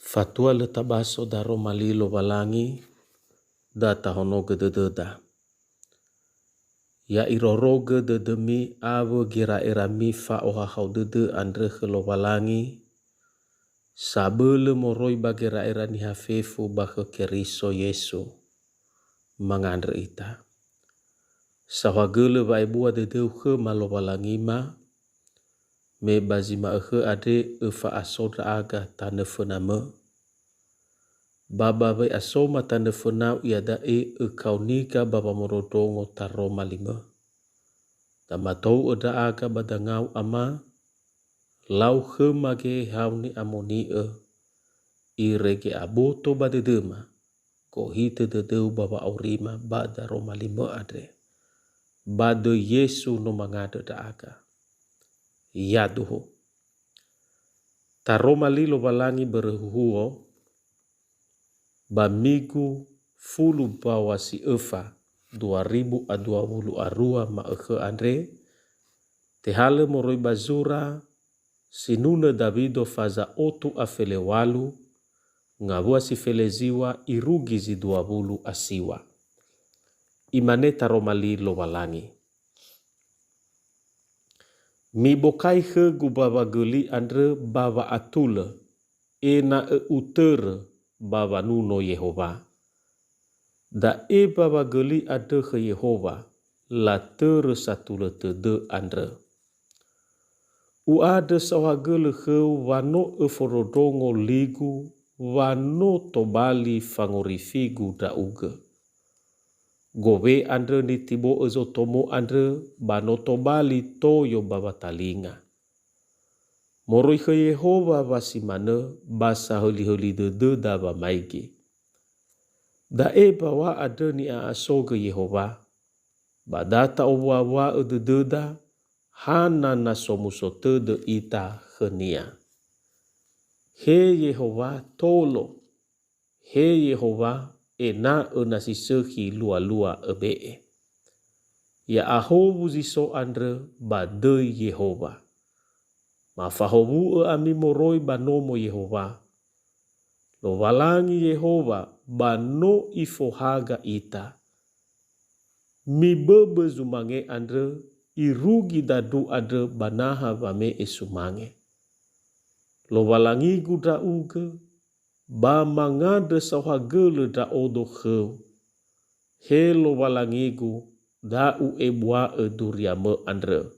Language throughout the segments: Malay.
Fatua le tabaso daro malilo balangi data hono gedededa. Ya iroroge dedemi awe gira erami fa oha hau dede andre khelo balangi sabele moroi bagira era ni hafefu bakhe keriso Yesu mangandre ita. Sawagele ba ibua dedeu khe malo balangi ma me bazima ekhe ade efa asodra aga tane fename. Baba bai asoma tane fenau iada ekau nika baba morodongo taro malima. Tamatou eda aga badangau ama lau khemage hauni amoni irege aboto badedema ko hite dedeu baba aurima bada romalima adre. Bado Yesu no mangada da aga. Yaduho. Taromalilo balangi berehuo bamigu fulu bawasi efa 2020 arua ma ekhe andre tehale moroi bazura sinuna Davido faza otu afele walu ngabua si feleziwa irugi zi 20 asiwa imane taromalilo balangi mi bokai he gubaba geli andre baba atule ena utere baba nuno Yehova. Da baba geli ade ke Yehova la tere satu le tede andre. U ade sawagele ke wano eforodongo ligu wano tobali fangorifigu da uge. Gowe andre ni tibo ezotomo andre bano tobali toyo baba talinga. Moroi ke Yehova vasimane basa holi-holi de daba maigi. Da bawa ada ni asoge Yehova. Badata owa ededa hana na somusote de ita khenia. He Yehova tolo. He Yehova ena enasisehi lua-lua ebee. Ya ahobu ziso andre badei Yehova. Mafahobu ami moroi banomo Yehova. Lo walangi Yehova bano ifohaga ita. Mi bebe zumange andre irugi dadu andre banaha vame esumange. Lo walangi guda uge ba mangade sawagele da odo kheu. He lo walangigu da u ebwa eduriame andre.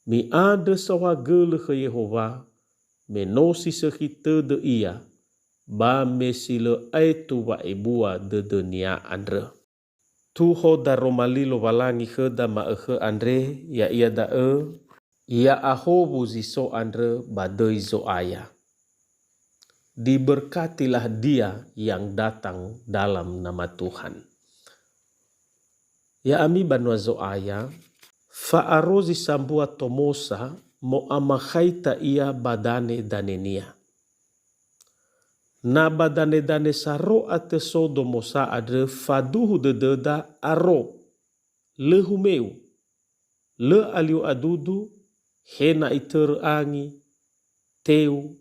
Mi ade sawagele ke Yehova menosi sekite de ia ba mesile aitu wa ebua de dunia andre. Tuho daromalilo walangi ke da ma andre ya ia da ia ahobu ziso andre badoi zo aya. Diberkatilah dia yang datang dalam nama Tuhan. Ya ami banwa zo aya faarozi sambua tomosa mo amakhaita ia badane danenia. Na badane dane saro ate sodo mosa adre faduhu dededa aro lehumeu le aliu adudu hena iter angi teu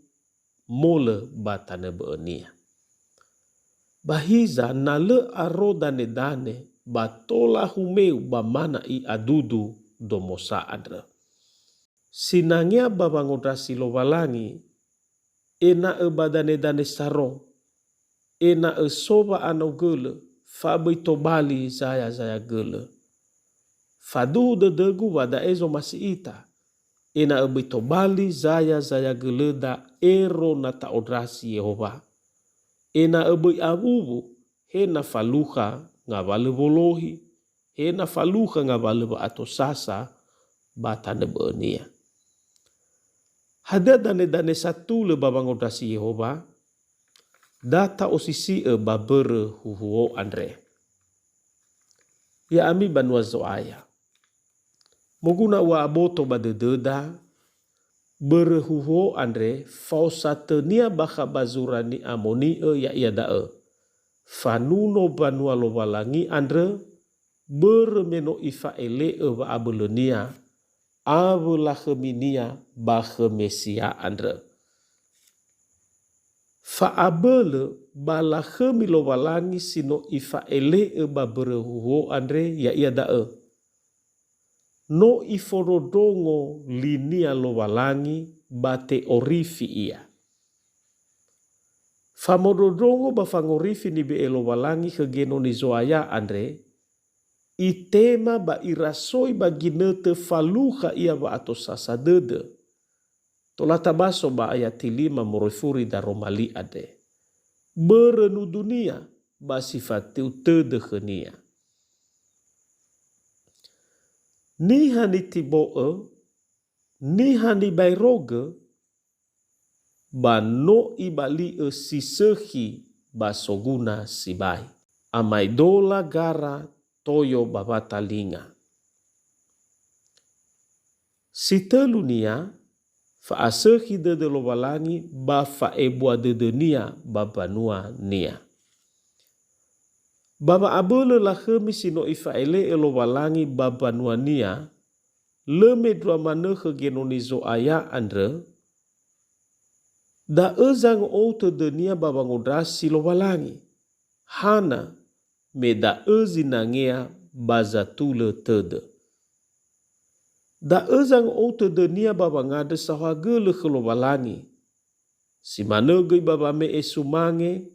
mole batane beenia. Bahiza na le aro dane batola humeu bamana i adudu domosa adre. Sinangnya babangodasi lo walangi ena badane saro ena soba anau gele fabai tobali zaya gele. Fadu dedegu wada ezo masih ita ena tobali zaya gele da ero na taodrasi Yehova. Ena abubu hena faluha ngabale bolohi hena faluha ngabale ba atosasa batane beenia. Hada dane satu le babangodasi Yehova data osisi babere huhuo andre. Ya ami banwa zoaya. Moguna wa aboto badededa berehuho andre fausatenia baka bazurani amoni ya iada fanuno banwa lo walangi andre beremeno ifa ele wa abelenia avela kheminia bahe mesia andre. faabele bala khemi lo walangi sino ifa ele ba berehuho andre ya ia dae. No iforodongo linia lo walangi bate orifi ia. Famorodongo ba fangorifi ni be elo walangi kegeno ni zoaya andre. Itema ba irasoi ba ginete faluha ia ba ato sasa dede. Tolata baso ba ayat 5 morifuri da romali ade. Berenu dunia ba sifatiu tede khenia. Nihani tiboe, nihani bairoge, ba no ibali e sisehi ba soguna sibai. Amai dola gara toyo babata linga. Sitelu nia, fa asehi de lo walangi ba fa ebua de nia ba banua nia. Baba abole la khemi sino ifa ele elo walangi ba banua nia, leme dua mane genonizo aya andre, da ezang outo de nia baba ngodrasi lo walangi. Hana me da ezinangea bazatule tede. Da ezang outo de nia baba ngade sahagele khelo walangi. Si manege baba me esumange,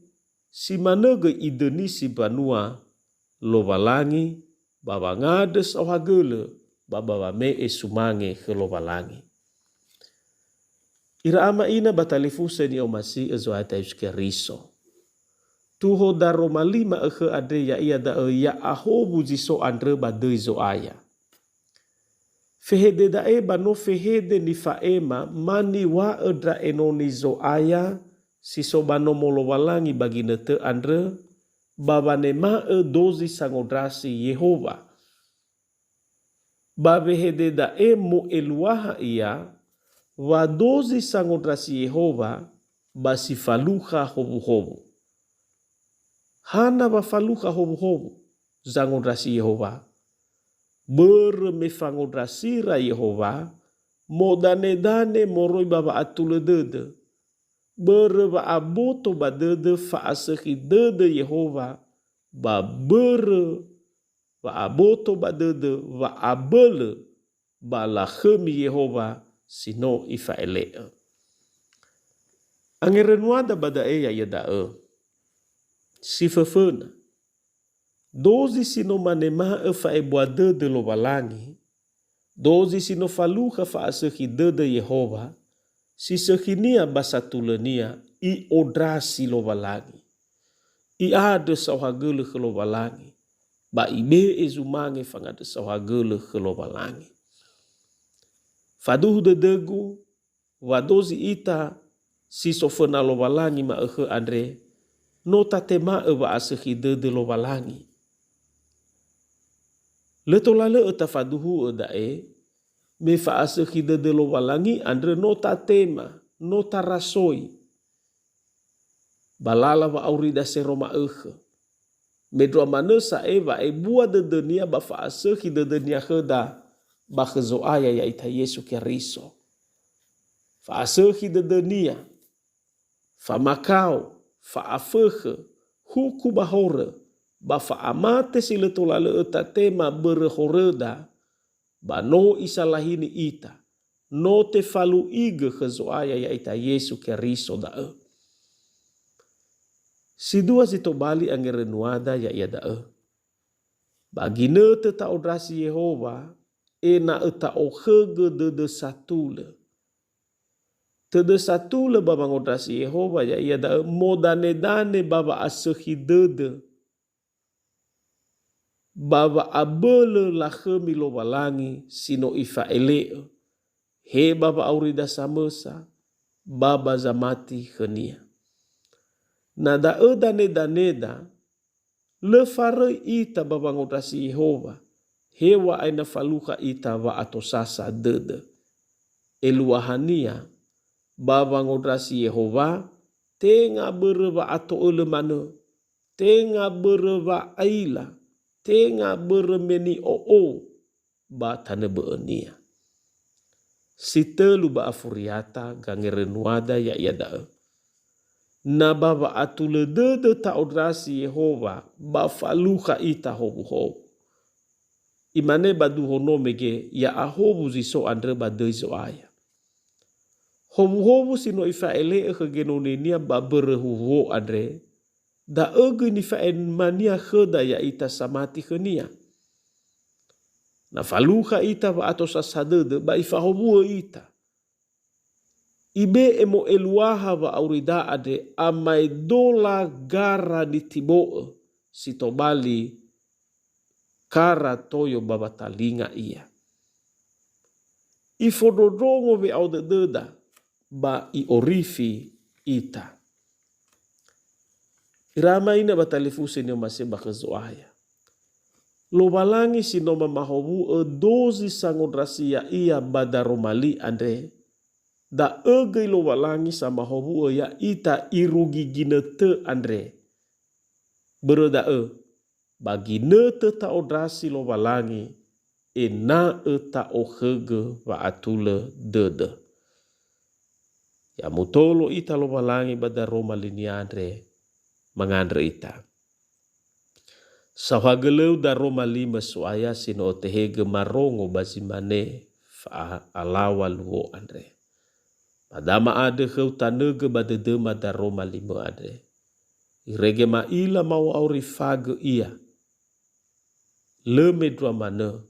si manege ideni si banua lo walangi, baba ngade sahagele baba me esumange khelo walangi. Ira ama ina batalifu seni omasi ezoata yuske riso. Tuho da romalima ekhe ade ya ia da ya ahobu jiso andre badei zo aya. Fehede da eba no fehede ni faema mani wa edra enoni zo aya si sobano molo walangi bagi nete andre babane ma e dozi sangodrasi Yehova. Babehede da e mo eluaha ia wa dozi sangodrasi Yehova basi faluha hobu-hobu. Hana ba faluha hobu-hobu zangodrasi Yehova. Bermefangodrasira Yehova modane-dane moroi baba atule dede. Berba aboto ba dede faasehi dede Yehova ba bere ba aboto ba dede ba abele ba lahemi Yehova sino ifa elea. Angerenuada bada ya yadae. Sifefena. Dozi sino manema e fa ebua de lo walangi. Dozi sino faluha fa asehi de Yehova. Si sehinia basatulenia i odrasi lo walangi. I ade sauhagele ke lo walangi. Ba ibe ezumange fangade sauhagele ke lo walangi. Faduh de degu. Wadozi ita si sofena lo walangi ma ehe andre. Nota tema e wa asehi de lo walangi. Letolale eta faduhu edae, me fa asehi de lo walangi andre nota tema, nota rasoi. Balala wa aurida seroma ehe. Medua manesa eva e bua de denia ba fa asehi de denia heda ba kezoaya ya ita Yesu Keriso. Fa asehi de denia, fa makau, fa afehe, huku bahore, ba fa amate si letolale eta tema berehoreda ba no isalahini ita no te falu ige kezoaya ya ita Yesu Keriso dae. Si dua zito bali angerenuada ya ia dae. Bagine te ta odrasi Yehova ena eta ohege de satule. Te de satule baba ngodrasi Yehova ya ia dae modane-dane baba asehi dede. Baba abele lahemi lo walangi sino ifa elea. He baba aurida samesa, baba zamati khenia. Nada dane-daneda, le fare ita baba ngodrasi Yehova. Hewa aina faluha ita wa atosasa dede. Eluahania, baba ngodrasi Yehova, tenga bereva ato ole mane, tenga bereva aila, tenga beremeni ba tane beenia. Sitelu ba afuriata gangerenuada ya yadae. na baba atule de ta odrasi Yehova ba faluka ita hobu hobu. Imane badu hono mege ya ahobu ziso andre badeizo aya. Hobu hobu sino ifa ele genonenia ba berehuho andre. Da ege ni fa en mania kheda ya ita samati khenia. Na faluka ita ba ato sasadede ba ifa hobu ita. Ibe emo eluaha wa aurida ade amai dola gara di tiboe sitobali kara toyo babatalinga ia. Ifododongo we au deda ba I orifi ita. Irama ina batalifuse ni omase bakazoaya. Lo balangi sinoma mahobu dozi sangodrasia ia badaromali andre. Da ege lo walangi sama hobu ya ita irugi gine te andre. Bereda bagi ne te ta odrasi lo walangi e na ta ohege wa atule dede. Ya mutolo ita lo walangi bada Roma lini andre mengandre ita. Sahageleu da Roma lima suaya sino tehege marongo bazimane fa alawa luo andre. Padama ade kheu tanege badedema da Roma limo ade. Irege ma ila mau auri fage ia. Le medra mane.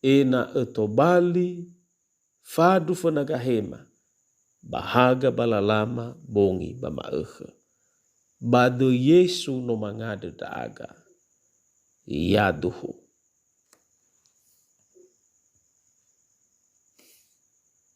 Ena etobali fadu fanagahema. Bahaga balalama bongi bama ehe. Bado Yesu no mangade daaga. Yaduhu.